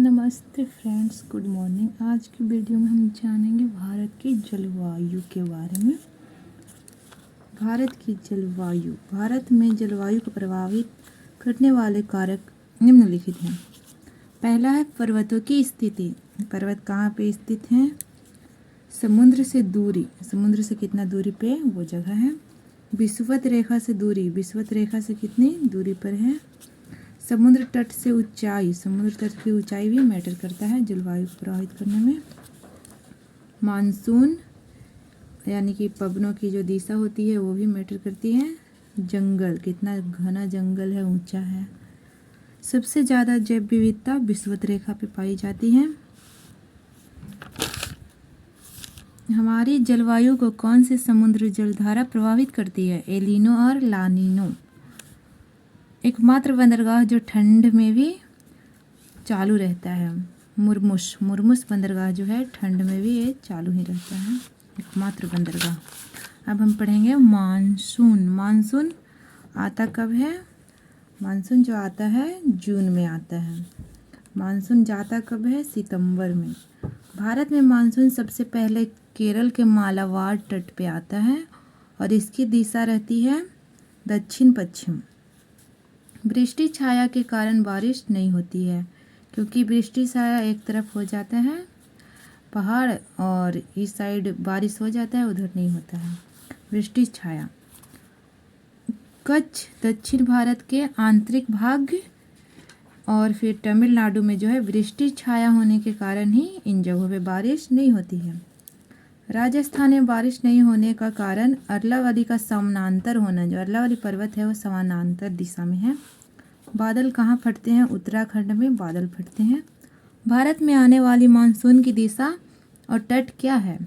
नमस्ते friends, good morning. आज की वीडियो में हम जानेंगे भारत की जलवायु के बारे में। भारत की जलवायु। भारत में जलवायु को प्रभावित करने वाले कारक निम्नलिखित हैं। पहला है पर्वतों की स्थिति। पर्वत कहाँ पे स्थित हैं? समुद्र से दूरी। समुद्र से कितना दूरी पे वो जगह है। विषुवत रेखा से दूरी। विषुवत रेखा से कितनी दूरी पर है। समुद्र तट से ऊंचाई। समुद्र तट की ऊंचाई भी मैटर करता है जलवायु को प्रभावित करने में। मानसून यानी कि पवनों की जो दिशा होती है वो भी मैटर करती है। जंगल, कितना घना जंगल है, ऊंचा है। सबसे ज़्यादा जैव विविधता विषुवत रेखा पे पाई जाती है। हमारी जलवायु को कौन सी समुद्र जलधारा प्रभावित करती है? एलिनो और लानिनो। एकमात्र बंदरगाह जो ठंड में भी चालू रहता है, मुर्मुश। मुर्मुश बंदरगाह जो है ठंड में भी ये चालू ही रहता है, एकमात्र बंदरगाह। अब हम पढ़ेंगे मानसून। मानसून आता कब है? मानसून जो आता है जून में आता है। मानसून जाता कब है? सितंबर में। भारत में मानसून सबसे पहले केरल के मालाबार तट पे आता है और इसकी दिशा रहती है दक्षिण पश्चिम। वृष्टि छाया के कारण बारिश नहीं होती है, क्योंकि वृष्टि छाया एक तरफ हो जाता है पहाड़ और इस साइड बारिश हो जाता है, उधर नहीं होता है वृष्टि छाया। कच्छ दक्षिण भारत के आंतरिक भाग और फिर तमिलनाडु में जो है वृष्टि छाया होने के कारण ही इन जगहों पे बारिश नहीं होती है। राजस्थान में बारिश नहीं होने का कारण अरवल्ली का समानांतर होना। जो अरवल्ली पर्वत है वो समानांतर दिशा में है। बादल कहाँ फटते हैं? उत्तराखंड में बादल फटते हैं। भारत में आने वाली मानसून की दिशा और तट क्या है?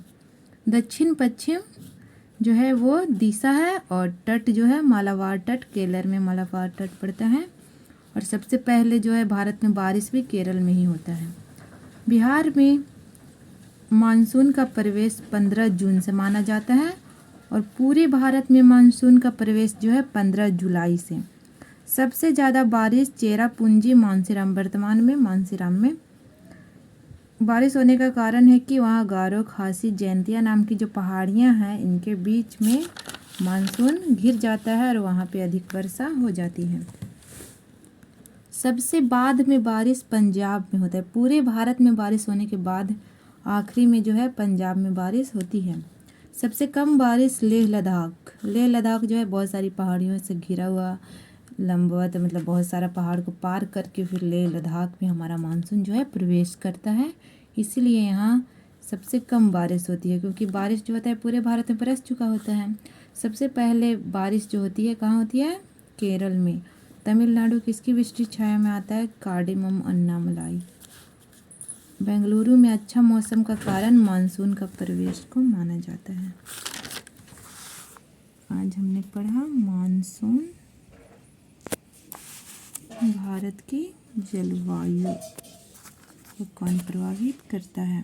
दक्षिण पश्चिम जो है वो दिशा है और तट जो है मालाबार तट। केरल में मालाबार तट पड़ता है और सबसे पहले जो है भारत में बारिश भी केरल में ही होता है। बिहार में मानसून का प्रवेश 15 जून से माना जाता है और पूरे भारत में मानसून का प्रवेश जो है 15 जुलाई से। सबसे ज़्यादा बारिश चेरापूंजी मानसीराम, वर्तमान में मानसीराम में बारिश होने का कारण है कि वहाँ गारो, खासी, जैंतिया नाम की जो पहाड़ियाँ हैं इनके बीच में मानसून घिर जाता है और वहाँ पे अधिक वर्षा हो जाती है। सबसे बाद में बारिश पंजाब में होता है। पूरे भारत में बारिश होने के बाद आखिरी में जो है पंजाब में बारिश होती है। सबसे कम बारिश लेह लद्दाख। लेह लद्दाख जो है बहुत सारी पहाड़ियों से घिरा हुआ लंबवत, मतलब बहुत सारा पहाड़ को पार करके फिर लेह लद्दाख में हमारा मानसून जो है प्रवेश करता है। इसीलिए यहाँ सबसे कम बारिश होती है, क्योंकि बारिश जो होता है पूरे भारत में बरस चुका होता है। सबसे पहले बारिश जो होती है कहाँ होती है? केरल में। तमिलनाडु किसकी वृष्टि छाया में आता है? कार्डेमम अन्नामलाई। बेंगलुरु में अच्छा मौसम का कारण मानसून का प्रवेश को माना जाता है। आज हमने पढ़ा मानसून, भारत की जलवायु को कौन प्रभावित करता है।